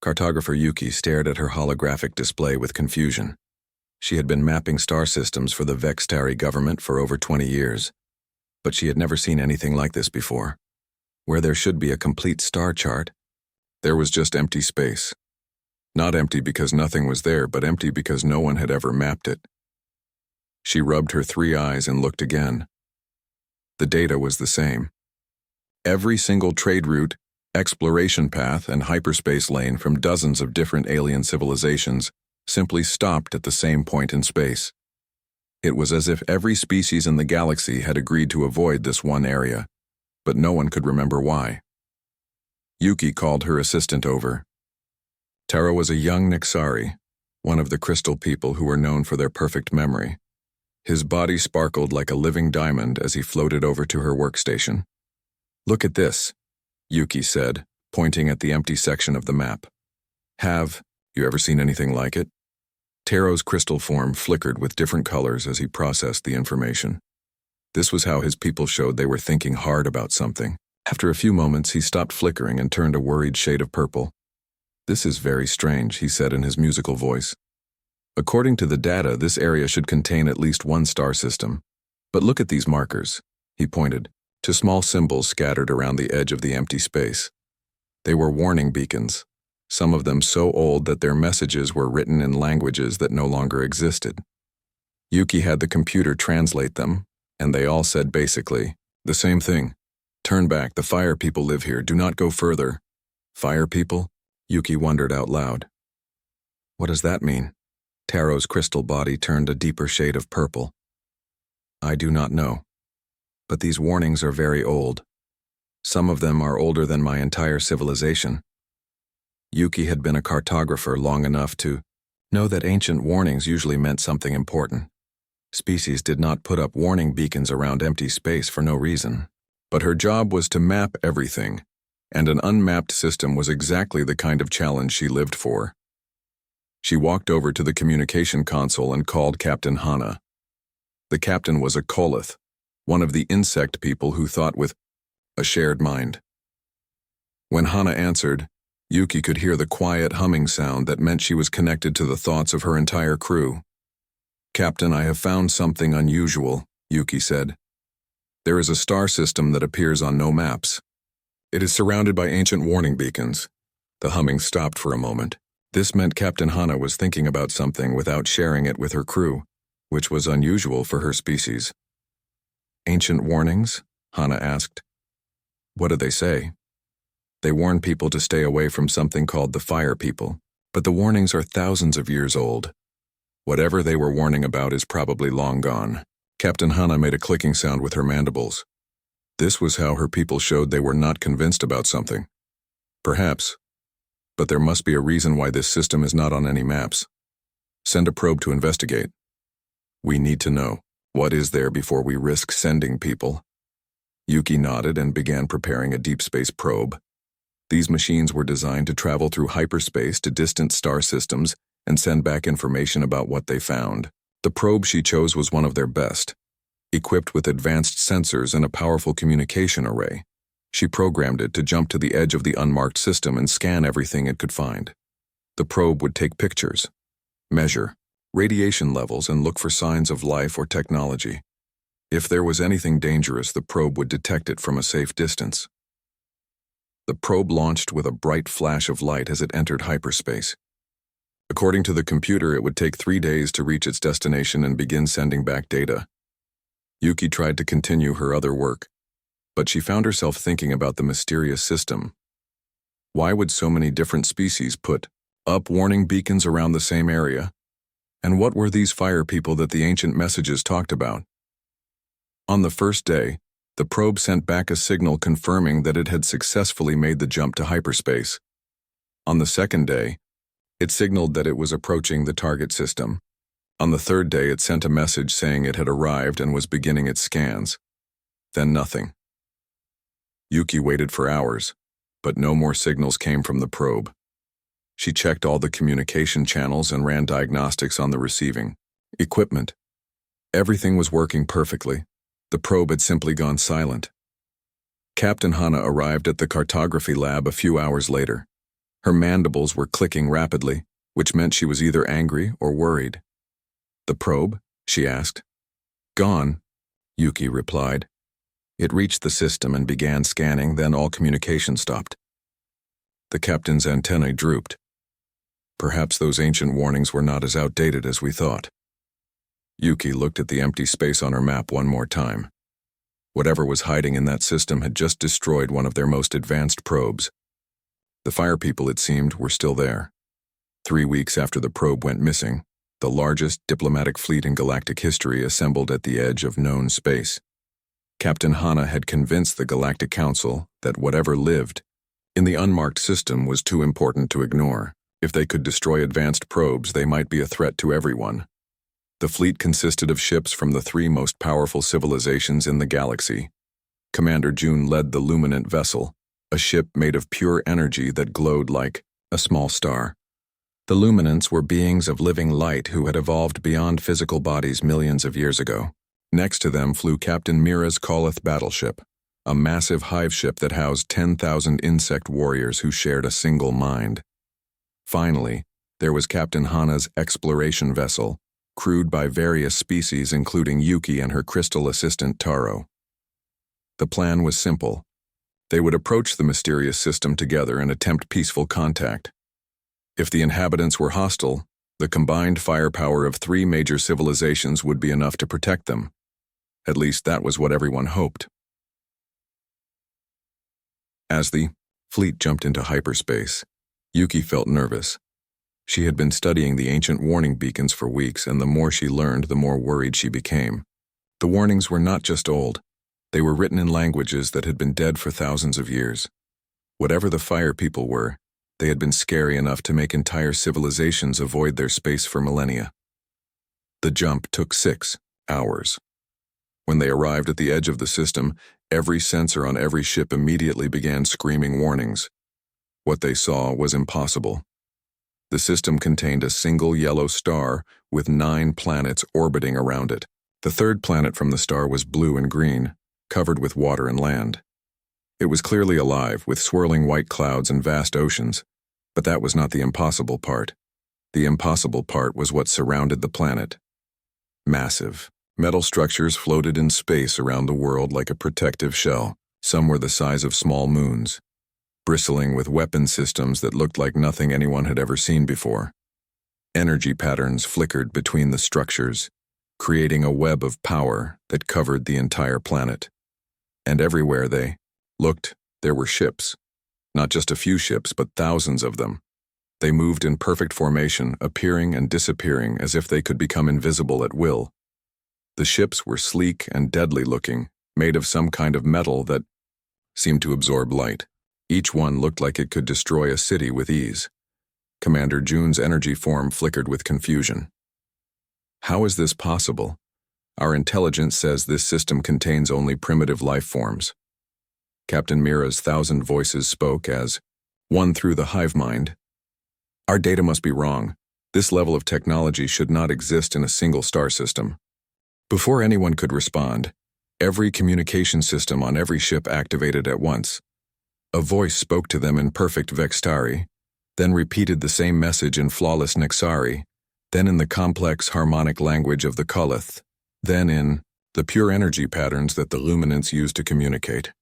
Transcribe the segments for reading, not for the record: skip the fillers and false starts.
Cartographer Yuki stared at her holographic display with confusion. She had been mapping star systems for the Vextari government for over 20 years, but she had never seen anything like this before. Where there should be a complete star chart, there was just empty space. Not empty because nothing was there, but empty because no one had ever mapped it. She rubbed her 3 eyes and looked again. The data was the same. Every single trade route, exploration path, and hyperspace lane from dozens of different alien civilizations simply stopped at the same point in space. It was as if every species in the galaxy had agreed to avoid this one area, but no one could remember why. Yuki called her assistant over. Taro was a young Nixari, one of the crystal people who were known for their perfect memory. His body sparkled like a living diamond as he floated over to her workstation. "Look at this," Yuki said, pointing at the empty section of the map. "Have you ever seen anything like it?" Taro's crystal form flickered with different colors as he processed the information. This was how his people showed they were thinking hard about something. After a few moments, he stopped flickering and turned a worried shade of purple. "This is very strange," he said in his musical voice. "According to the data, this area should contain at least one star system. But look at these markers," he pointed to small symbols scattered around the edge of the empty space. They were warning beacons, some of them so old that their messages were written in languages that no longer existed. Yuki had the computer translate them, and they all said basically the same thing. "Turn back, the fire people live here, do not go further." "Fire people?" Yuki wondered out loud. "What does that mean?" Taro's crystal body turned a deeper shade of purple. "I do not know. But these warnings are very old. Some of them are older than my entire civilization." Yuki had been a cartographer long enough to know that ancient warnings usually meant something important. Species did not put up warning beacons around empty space for no reason. But her job was to map everything, and an unmapped system was exactly the kind of challenge she lived for. She walked over to the communication console and called Captain Hana. The captain was a Kolith, one of the insect people who thought with a shared mind. When Hana answered, Yuki could hear the quiet humming sound that meant she was connected to the thoughts of her entire crew. "Captain, I have found something unusual," Yuki said. "There is a star system that appears on no maps. It is surrounded by ancient warning beacons." The humming stopped for a moment. This meant Captain Hana was thinking about something without sharing it with her crew, which was unusual for her species. "Ancient warnings?" Hana asked. "What do they say?" "They warn people to stay away from something called the Fire People, but the warnings are thousands of years old. Whatever they were warning about is probably long gone." Captain Hana made a clicking sound with her mandibles. This was how her people showed they were not convinced about something. "Perhaps. But there must be a reason why this system is not on any maps. Send a probe to investigate. We need to know what is there before we risk sending people." Yuki nodded and began preparing a deep space probe. These machines were designed to travel through hyperspace to distant star systems and send back information about what they found. The probe she chose was one of their best, equipped with advanced sensors and a powerful communication array. She programmed it to jump to the edge of the unmarked system and scan everything it could find. The probe would take pictures, measure radiation levels, and look for signs of life or technology. If there was anything dangerous, the probe would detect it from a safe distance. The probe launched with a bright flash of light as it entered hyperspace. According to the computer, it would take 3 days to reach its destination and begin sending back data. Yuki tried to continue her other work, but she found herself thinking about the mysterious system. Why would so many different species put up warning beacons around the same area? And what were these fire people that the ancient messages talked about? On the first day, the probe sent back a signal confirming that it had successfully made the jump to hyperspace. On the second day, it signaled that it was approaching the target system. On the third day, it sent a message saying it had arrived and was beginning its scans. Then nothing. Yuki waited for hours, but no more signals came from the probe. She checked all the communication channels and ran diagnostics on the receiving equipment. Everything was working perfectly. The probe had simply gone silent. Captain Hana arrived at the cartography lab a few hours later. Her mandibles were clicking rapidly, which meant she was either angry or worried. "The probe?" she asked. "Gone," Yuki replied. It reached the system and began scanning, then all communication stopped. The captain's antennae drooped. Perhaps those ancient warnings were not as outdated as we thought. Yuki looked at the empty space on her map one more time. Whatever was hiding in that system had just destroyed one of their most advanced probes. The fire people, it seemed, were still there. 3 weeks after the probe went missing, the largest diplomatic fleet in galactic history assembled at the edge of known space. Captain Hana had convinced the Galactic Council that whatever lived in the unmarked system was too important to ignore. If they could destroy advanced probes, they might be a threat to everyone. The fleet consisted of ships from the 3 most powerful civilizations in the galaxy. Commander June led the Luminant vessel, a ship made of pure energy that glowed like a small star. The Luminants were beings of living light who had evolved beyond physical bodies millions of years ago. Next to them flew Captain Mira's Koloth battleship, a massive hive ship that housed 10,000 insect warriors who shared a single mind. Finally, there was Captain Hana's exploration vessel, crewed by various species including Yuki and her crystal assistant Taro. The plan was simple. They would approach the mysterious system together and attempt peaceful contact. If the inhabitants were hostile, the combined firepower of 3 major civilizations would be enough to protect them. At least that was what everyone hoped. As the fleet jumped into hyperspace, Yuki felt nervous. She had been studying the ancient warning beacons for weeks, and the more she learned, the more worried she became. The warnings were not just old. They were written in languages that had been dead for thousands of years. Whatever the fire people were, they had been scary enough to make entire civilizations avoid their space for millennia. The jump took 6 hours. When they arrived at the edge of the system, every sensor on every ship immediately began screaming warnings. What they saw was impossible. The system contained a single yellow star with 9 planets orbiting around it. The 3rd planet from the star was blue and green, covered with water and land. It was clearly alive, with swirling white clouds and vast oceans, but that was not the impossible part. The impossible part was what surrounded the planet. Massive metal structures floated in space around the world like a protective shell. Some were the size of small moons, bristling with weapon systems that looked like nothing anyone had ever seen before. Energy patterns flickered between the structures, creating a web of power that covered the entire planet. And everywhere they looked, there were ships. Not just a few ships, but thousands of them. They moved in perfect formation, appearing and disappearing as if they could become invisible at will. The ships were sleek and deadly-looking, made of some kind of metal that seemed to absorb light. Each one looked like it could destroy a city with ease. Commander June's energy form flickered with confusion. How is this possible? Our intelligence says this system contains only primitive life forms. Captain Mira's 1,000 voices spoke as one through the hive mind. Our data must be wrong. This level of technology should not exist in a single star system. Before anyone could respond, every communication system on every ship activated at once. A voice spoke to them in perfect Vextari, then repeated the same message in flawless Nexari, then in the complex harmonic language of the Koloth, then in the pure energy patterns that the Luminants use to communicate.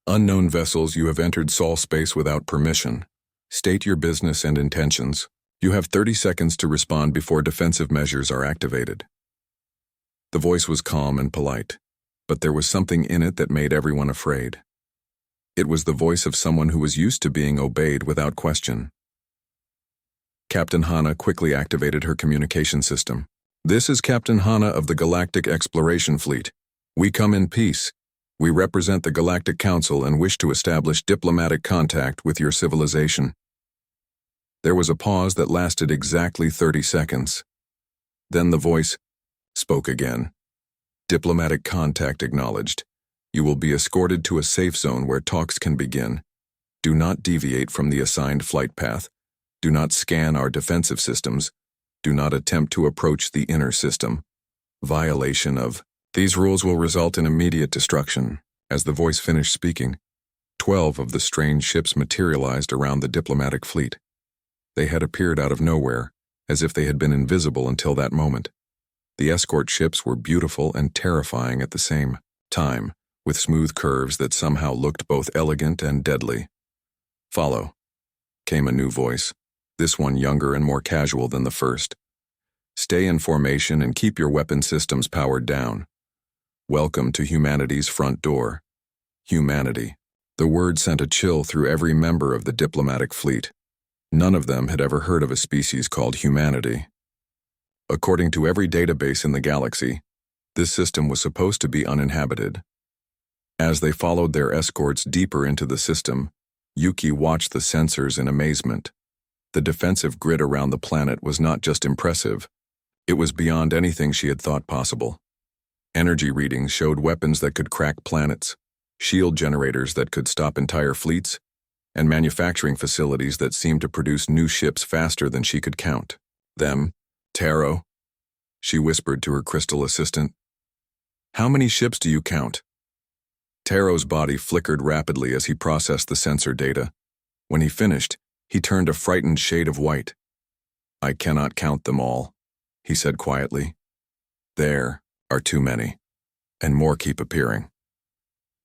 Unknown vessels, you have entered Sol space without permission. State your business and intentions. You have 30 seconds to respond before defensive measures are activated. The voice was calm and polite, but there was something in it that made everyone afraid. It was the voice of someone who was used to being obeyed without question. Captain Hana quickly activated her communication system. This is Captain Hana of the Galactic Exploration Fleet. We come in peace. We represent the Galactic Council and wish to establish diplomatic contact with your civilization. There was a pause that lasted exactly 30 seconds. Then the voice spoke again. Diplomatic contact acknowledged. You will be escorted to a safe zone where talks can begin. Do not deviate from the assigned flight path. Do not scan our defensive systems. Do not attempt to approach the inner system. Violation of these rules will result in immediate destruction. As the voice finished speaking, 12 of the strange ships materialized around the diplomatic fleet. They had appeared out of nowhere, as if they had been invisible until that moment. The escort ships were beautiful and terrifying at the same time, with smooth curves that somehow looked both elegant and deadly. "Follow," came a new voice, this one younger and more casual than the first. "Stay in formation and keep your weapon systems powered down. Welcome to humanity's front door." Humanity. The word sent a chill through every member of the diplomatic fleet. None of them had ever heard of a species called humanity. According to every database in the galaxy, this system was supposed to be uninhabited. As they followed their escorts deeper into the system, Yuki watched the sensors in amazement. The defensive grid around the planet was not just impressive, it was beyond anything she had thought possible. Energy readings showed weapons that could crack planets, shield generators that could stop entire fleets, and manufacturing facilities that seemed to produce new ships faster than she could count. "Them, Taro," she whispered to her crystal assistant. "How many ships do you count?" Taro's body flickered rapidly as he processed the sensor data. When he finished, he turned a frightened shade of white. "I cannot count them all," he said quietly. "There are too many, and more keep appearing."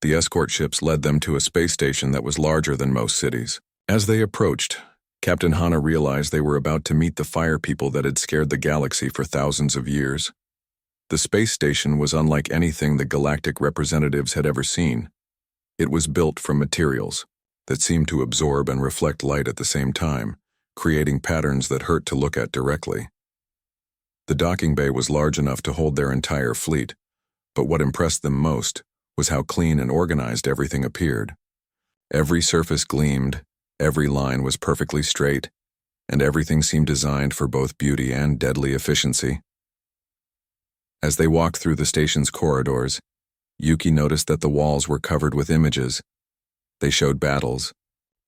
The escort ships led them to a space station that was larger than most cities. As they approached, Captain Hana realized they were about to meet the fire people that had scared the galaxy for thousands of years. The space station was unlike anything the galactic representatives had ever seen. It was built from materials that seemed to absorb and reflect light at the same time, creating patterns that hurt to look at directly. The docking bay was large enough to hold their entire fleet, but what impressed them most was how clean and organized everything appeared. Every surface gleamed, every line was perfectly straight, and everything seemed designed for both beauty and deadly efficiency. As they walked through the station's corridors, Yuki noticed that the walls were covered with images. They showed battles,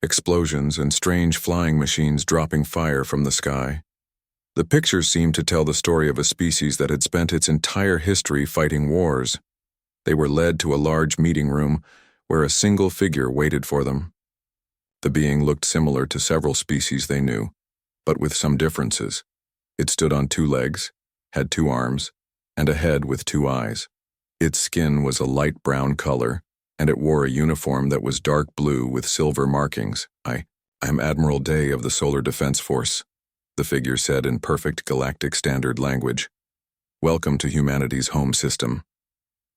explosions, and strange flying machines dropping fire from the sky. The pictures seemed to tell the story of a species that had spent its entire history fighting wars. They were led to a large meeting room where a single figure waited for them. The being looked similar to several species they knew, but with some differences. It stood on 2 legs, had 2 arms, and a head with 2 eyes. Its skin was a light brown color, and it wore a uniform that was dark blue with silver markings. I'm Admiral Day of the Solar Defense Force," the figure said in perfect galactic standard language. "Welcome to humanity's home system."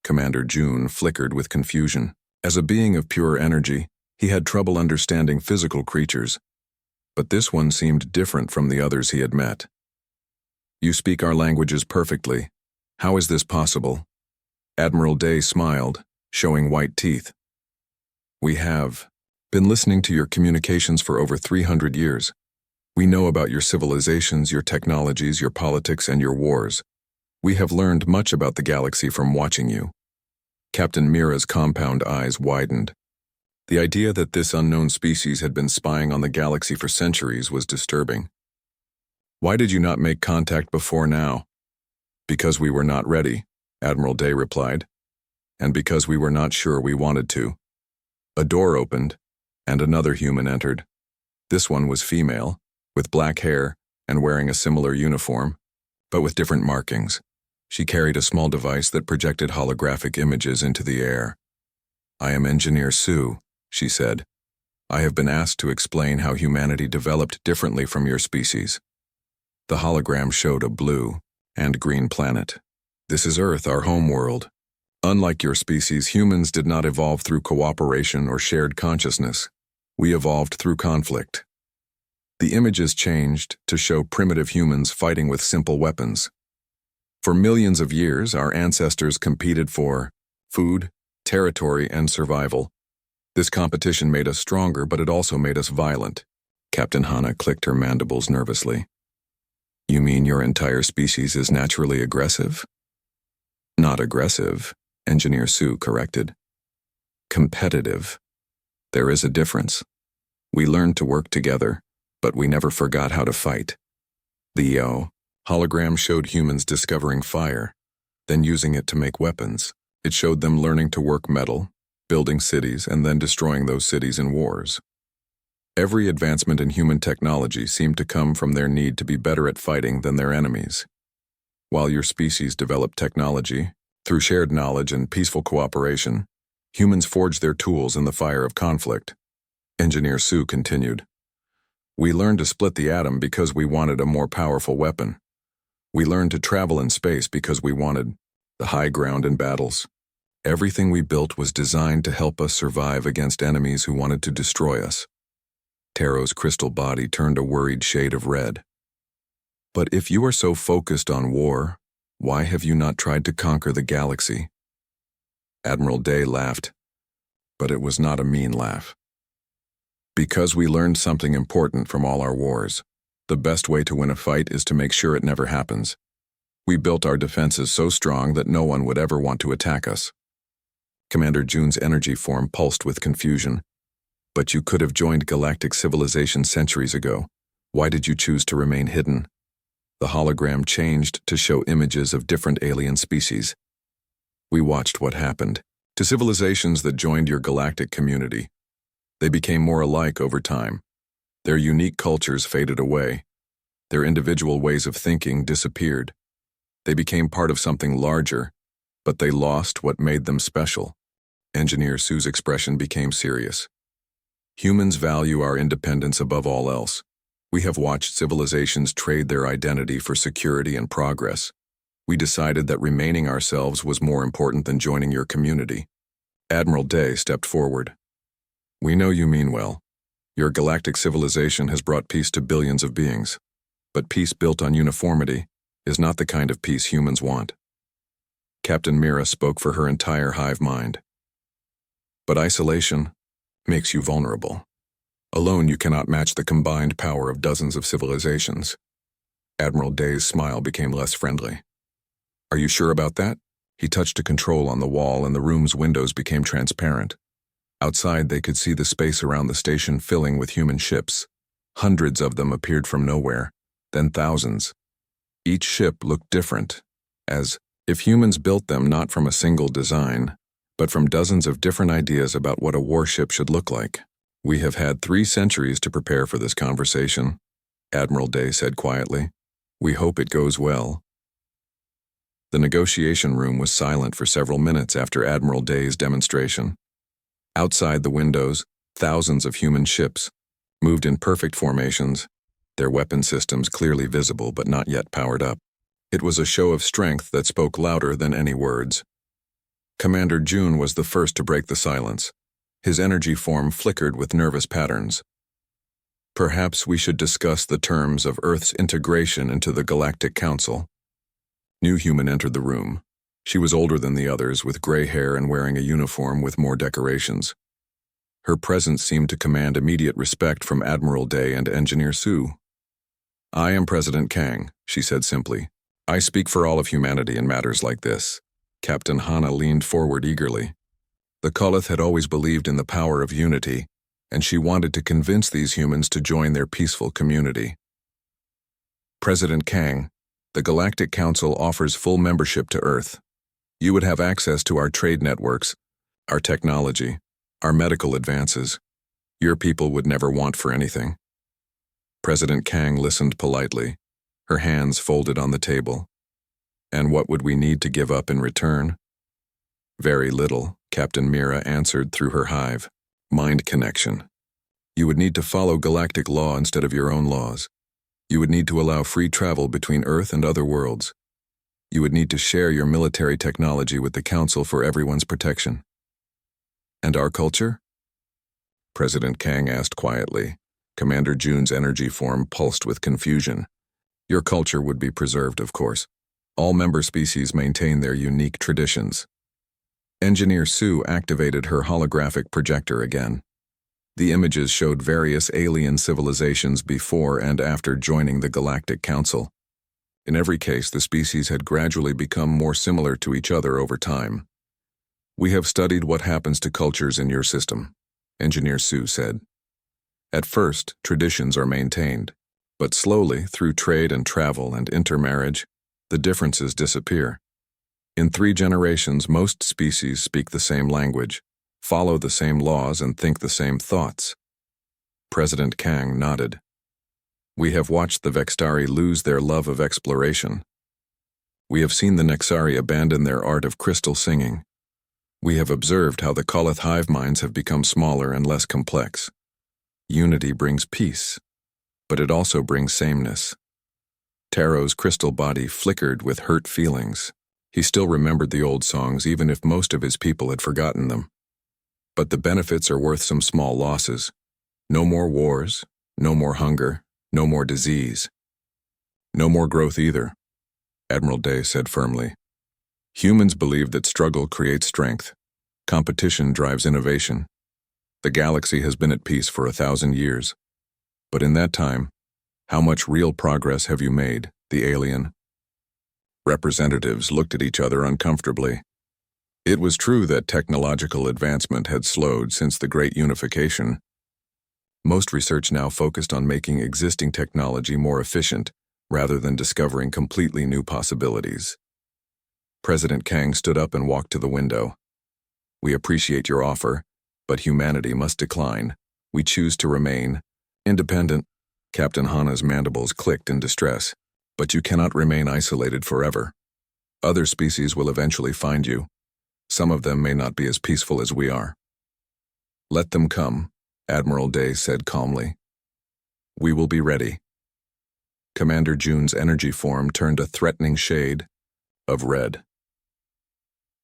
Commander June flickered with confusion. As a being of pure energy, he had trouble understanding physical creatures, but this one seemed different from the others he had met. "You speak our languages perfectly. How is this possible?" Admiral Day smiled, showing white teeth. "We have been listening to your communications for over 300 years. We know about your civilizations, your technologies, your politics, and your wars. We have learned much about the galaxy from watching you." Captain Mira's compound eyes widened. The idea that this unknown species had been spying on the galaxy for centuries was disturbing. "Why did you not make contact before now?" "Because we were not ready," Admiral Day replied. "And because we were not sure we wanted to." A door opened, and another human entered. This one was female, with black hair and wearing a similar uniform, but with different markings. She carried a small device that projected holographic images into the air. "I am Engineer Sue," she said. "I have been asked to explain how humanity developed differently from your species." The hologram showed a blue and green planet. "This is Earth, our home world. Unlike your species, humans did not evolve through cooperation or shared consciousness. We evolved through conflict." The images changed to show primitive humans fighting with simple weapons. "For millions of years, our ancestors competed for food, territory, and survival. This competition made us stronger, but it also made us violent." Captain Hana clicked her mandibles nervously. "You mean your entire species is naturally aggressive?" "Not aggressive," Engineer Sue corrected. "Competitive. There is a difference. We learned to work together, but we never forgot how to fight." The hologram showed humans discovering fire, then using it to make weapons. It showed them learning to work metal, building cities and then destroying those cities in wars. Every advancement in human technology seemed to come from their need to be better at fighting than their enemies. While your species developed technology, through shared knowledge and peaceful cooperation, humans forged their tools in the fire of conflict. Engineer Sue continued. We learned to split the atom because we wanted a more powerful weapon. We learned to travel in space because we wanted the high ground in battles. Everything we built was designed to help us survive against enemies who wanted to destroy us. Taro's crystal body turned a worried shade of red. But if you are so focused on war, why have you not tried to conquer the galaxy? Admiral Day laughed, but it was not a mean laugh. Because we learned something important from all our wars. The best way to win a fight is to make sure it never happens. We built our defenses so strong that no one would ever want to attack us. Commander June's energy form pulsed with confusion. But you could have joined galactic civilization centuries ago. Why did you choose to remain hidden? The hologram changed to show images of different alien species. We watched what happened to civilizations that joined your galactic community. They became more alike over time. Their unique cultures faded away. Their individual ways of thinking disappeared. They became part of something larger, but they lost what made them special. Engineer Sue's expression became serious. Humans value our independence above all else. We have watched civilizations trade their identity for security and progress. We decided that remaining ourselves was more important than joining your community. Admiral Day stepped forward. We know you mean well. Your galactic civilization has brought peace to billions of beings. But peace built on uniformity is not the kind of peace humans want. Captain Mira spoke for her entire hive mind. But isolation makes you vulnerable. Alone you cannot match the combined power of dozens of civilizations. Admiral Day's smile became less friendly. Are you sure about that? He touched a control on the wall and the room's windows became transparent. Outside they could see the space around the station filling with human ships. Hundreds of them appeared from nowhere, then thousands. Each ship looked different, as if humans built them not from a single design, but from dozens of different ideas about what a warship should look like. We have had 3 centuries to prepare for this conversation, Admiral Day said quietly. We hope it goes well. The negotiation room was silent for several minutes after Admiral Day's demonstration. Outside the windows, thousands of human ships moved in perfect formations, their weapon systems clearly visible but not yet powered up. It was a show of strength that spoke louder than any words. Commander June was the first to break the silence. His energy form flickered with nervous patterns. Perhaps we should discuss the terms of Earth's integration into the Galactic Council. New human entered the room. She was older than the others, with gray hair and wearing a uniform with more decorations. Her presence seemed to command immediate respect from Admiral Day and Engineer Sue. I am President Kang, she said simply. I speak for all of humanity in matters like this. Captain Hana leaned forward eagerly. The Koloth had always believed in the power of unity, and she wanted to convince these humans to join their peaceful community. President Kang, the Galactic Council offers full membership to Earth. You would have access to our trade networks, our technology, our medical advances. Your people would never want for anything. President Kang listened politely, her hands folded on the table. And what would we need to give up in return? Very little, Captain Mira answered through her hive. Mind connection. You would need to follow galactic law instead of your own laws. You would need to allow free travel between Earth and other worlds. You would need to share your military technology with the Council for everyone's protection. And our culture? President Kang asked quietly. Commander June's energy form pulsed with confusion. Your culture would be preserved, of course. All member species maintain their unique traditions. Engineer Sue activated her holographic projector again. The images showed various alien civilizations before and after joining the Galactic Council. In every case, the species had gradually become more similar to each other over time. We have studied what happens to cultures in your system, Engineer Sue said. At first, traditions are maintained, but slowly, through trade and travel and intermarriage, the differences disappear. In 3 generations, most species speak the same language, follow the same laws, and think the same thoughts. President Kang nodded. We have watched the Vextari lose their love of exploration. We have seen the Nexari abandon their art of crystal singing. We have observed how the Koloth hive minds have become smaller and less complex. Unity brings peace, but it also brings sameness. Taro's crystal body flickered with hurt feelings. He still remembered the old songs, even if most of his people had forgotten them. But the benefits are worth some small losses. No more wars, no more hunger, no more disease. No more growth either, Admiral Day said firmly. Humans believe that struggle creates strength. Competition drives innovation. The galaxy has been at peace for 1,000 years. But in that time, how much real progress have you made, the alien? Representatives looked at each other uncomfortably. It was true that technological advancement had slowed since the Great Unification. Most research now focused on making existing technology more efficient, rather than discovering completely new possibilities. President Kang stood up and walked to the window. We appreciate your offer, but humanity must decline. We choose to remain independent. Captain Hana's mandibles clicked in distress. But you cannot remain isolated forever. Other species will eventually find you. Some of them may not be as peaceful as we are. Let them come, Admiral Day said calmly. We will be ready. Commander June's energy form turned a threatening shade of red.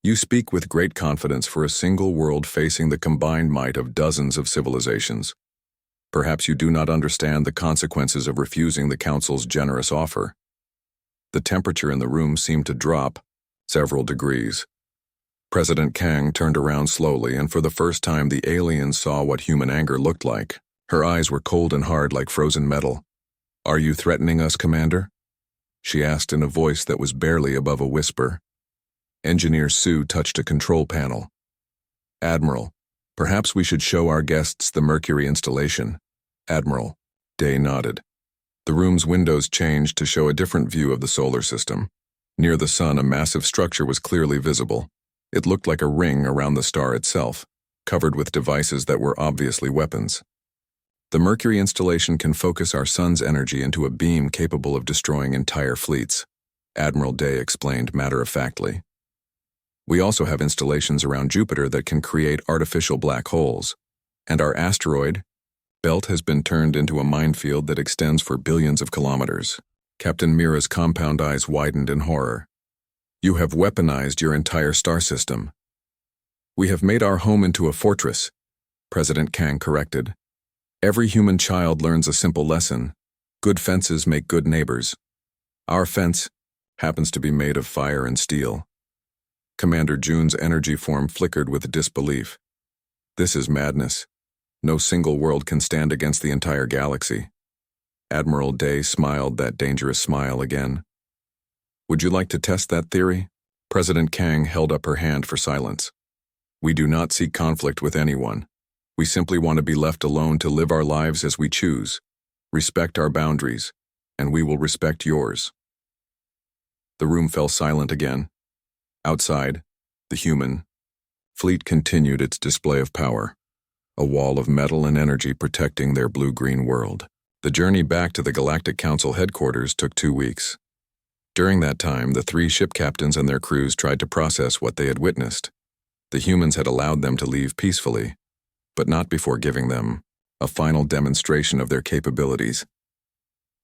You speak with great confidence for a single world facing the combined might of dozens of civilizations. Perhaps you do not understand the consequences of refusing the Council's generous offer. The temperature in the room seemed to drop several degrees. President Kang turned around slowly, and for the first time the alien saw what human anger looked like. Her eyes were cold and hard like frozen metal. Are you threatening us, Commander? She asked in a voice that was barely above a whisper. Engineer Sue touched a control panel. Admiral, perhaps we should show our guests the Mercury installation. Admiral, Day nodded. The room's windows changed to show a different view of the solar system. Near the sun, a massive structure was clearly visible. It looked like a ring around the star itself, covered with devices that were obviously weapons. The Mercury installation can focus our sun's energy into a beam capable of destroying entire fleets, Admiral Day explained matter-of-factly. We also have installations around Jupiter that can create artificial black holes, and our asteroid belt has been turned into a minefield that extends for billions of kilometers. Captain Mira's compound eyes widened in horror. You have weaponized your entire star system. We have made our home into a fortress, President Kang corrected. Every human child learns a simple lesson. Good fences make good neighbors. Our fence happens to be made of fire and steel. Commander June's energy form flickered with disbelief. This is madness. No single world can stand against the entire galaxy. Admiral Day smiled that dangerous smile again. Would you like to test that theory? President Kang held up her hand for silence. We do not seek conflict with anyone. We simply want to be left alone to live our lives as we choose. Respect our boundaries, and we will respect yours. The room fell silent again. Outside, the human fleet continued its display of power, a wall of metal and energy protecting their blue-green world. The journey back to the Galactic Council headquarters took 2 weeks. During that time, the 3 ship captains and their crews tried to process what they had witnessed. The humans had allowed them to leave peacefully, but not before giving them a final demonstration of their capabilities.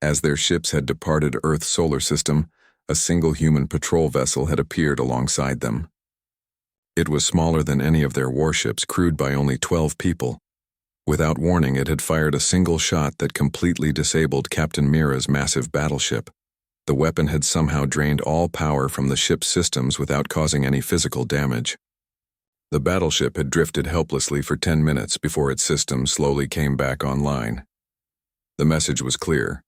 As their ships had departed Earth's solar system, a single human patrol vessel had appeared alongside them. It was smaller than any of their warships, crewed by only 12 people. Without warning, it had fired a single shot that completely disabled Captain Mira's massive battleship. The weapon had somehow drained all power from the ship's systems without causing any physical damage. The battleship had drifted helplessly for 10 minutes before its systems slowly came back online. The message was clear.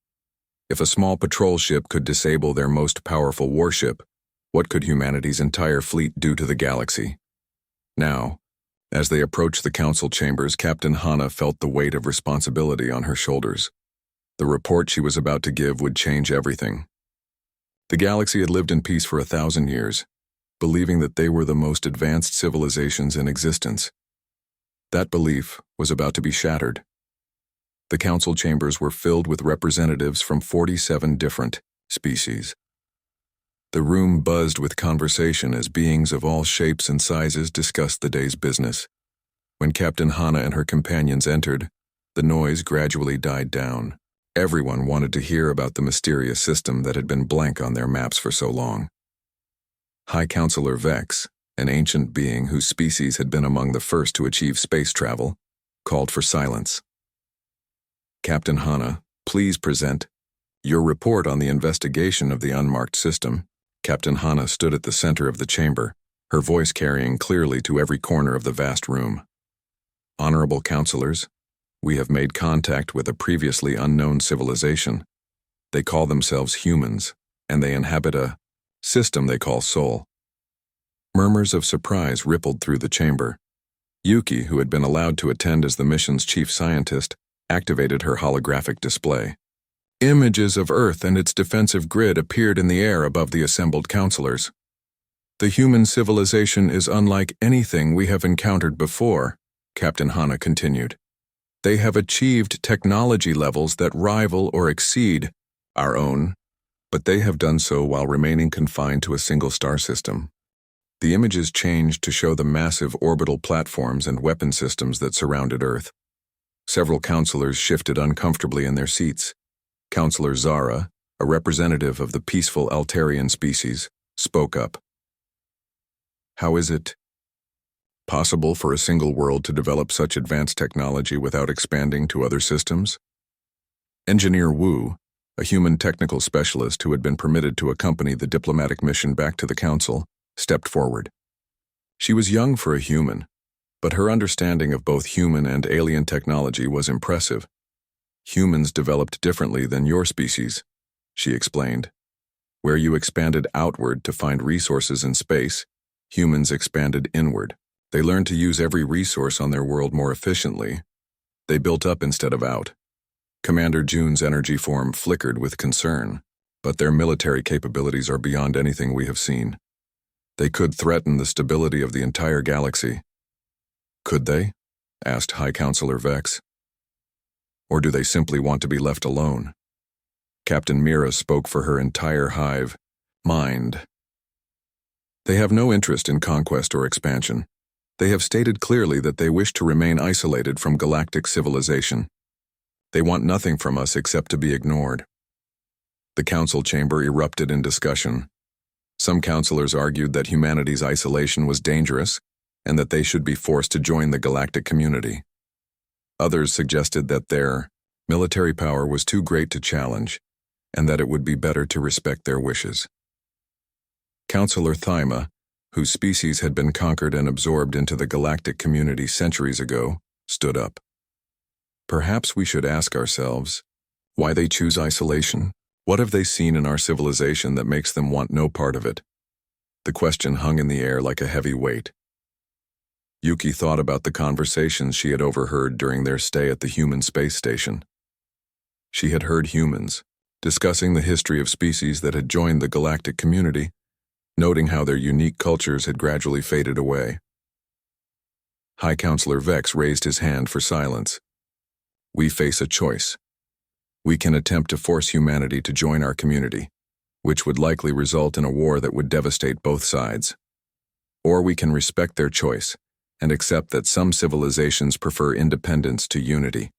If a small patrol ship could disable their most powerful warship, what could humanity's entire fleet do to the galaxy? Now, as they approached the council chambers, Captain Hana felt the weight of responsibility on her shoulders. The report she was about to give would change everything. The galaxy had lived in peace for 1,000 years, believing that they were the most advanced civilizations in existence. That belief was about to be shattered. The council chambers were filled with representatives from 47 different species. The room buzzed with conversation as beings of all shapes and sizes discussed the day's business. When Captain Hana and her companions entered, the noise gradually died down. Everyone wanted to hear about the mysterious system that had been blank on their maps for so long. High Counselor Vex, an ancient being whose species had been among the first to achieve space travel, called for silence. Captain Hana, please present your report on the investigation of the unmarked system. Captain Hana stood at the center of the chamber, her voice carrying clearly to every corner of the vast room. Honorable counselors, we have made contact with a previously unknown civilization. They call themselves humans, and they inhabit a system they call Sol. Murmurs of surprise rippled through the chamber. Yuki, who had been allowed to attend as the mission's chief scientist, activated her holographic display. Images of Earth and its defensive grid appeared in the air above the assembled counselors. The human civilization is unlike anything we have encountered before, Captain Hana continued. They have achieved technology levels that rival or exceed our own, but they have done so while remaining confined to a single star system. The images changed to show the massive orbital platforms and weapon systems that surrounded Earth. Several counselors shifted uncomfortably in their seats. Counselor Zara, a representative of the peaceful Altarian species, spoke up. How is it possible for a single world to develop such advanced technology without expanding to other systems? Engineer Wu, a human technical specialist who had been permitted to accompany the diplomatic mission back to the council, stepped forward. She was young for a human, but her understanding of both human and alien technology was impressive. Humans developed differently than your species, she explained. Where you expanded outward to find resources in space, humans expanded inward. They learned to use every resource on their world more efficiently. They built up instead of out. Commander June's energy form flickered with concern, but their military capabilities are beyond anything we have seen. They could threaten the stability of the entire galaxy. Could they? Asked High Counselor Vex. Or do they simply want to be left alone? Captain Mira spoke for her entire hive mind. They have no interest in conquest or expansion. They have stated clearly that they wish to remain isolated from galactic civilization. They want nothing from us except to be ignored. The council chamber erupted in discussion. Some counselors argued that humanity's isolation was dangerous and that they should be forced to join the galactic community. Others suggested that their military power was too great to challenge and that it would be better to respect their wishes. Counselor Thyma, whose species had been conquered and absorbed into the galactic community centuries ago, stood up. Perhaps we should ask ourselves why they choose isolation. What have they seen in our civilization that makes them want no part of it? The question hung in the air like a heavy weight. Yuki thought about the conversations she had overheard during their stay at the human space station. She had heard humans discussing the history of species that had joined the galactic community, noting how their unique cultures had gradually faded away. High Counselor Vex raised his hand for silence. We face a choice. We can attempt to force humanity to join our community, which would likely result in a war that would devastate both sides. Or we can respect their choice and accept that some civilizations prefer independence to unity.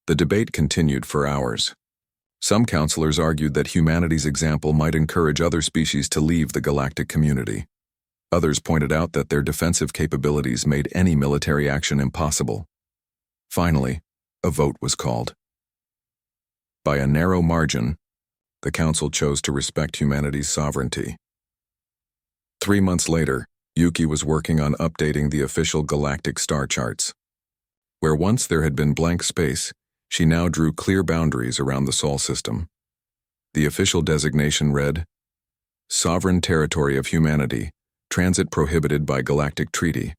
The debate continued for hours. Some counselors argued that humanity's example might encourage other species to leave the galactic community. Others pointed out that their defensive capabilities made any military action impossible. Finally, a vote was called. By a narrow margin, the council chose to respect humanity's sovereignty. 3 months later, Yuki was working on updating the official galactic star charts. Where once there had been blank space, she now drew clear boundaries around the Sol system. The official designation read, Sovereign Territory of Humanity, Transit Prohibited by Galactic Treaty.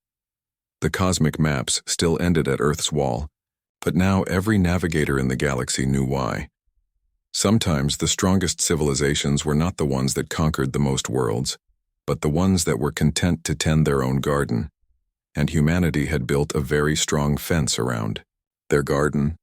The cosmic maps still ended at Earth's wall, but now every navigator in the galaxy knew why. Sometimes the strongest civilizations were not the ones that conquered the most worlds, but the ones that were content to tend their own garden. and humanity had built a very strong fence around. Their garden,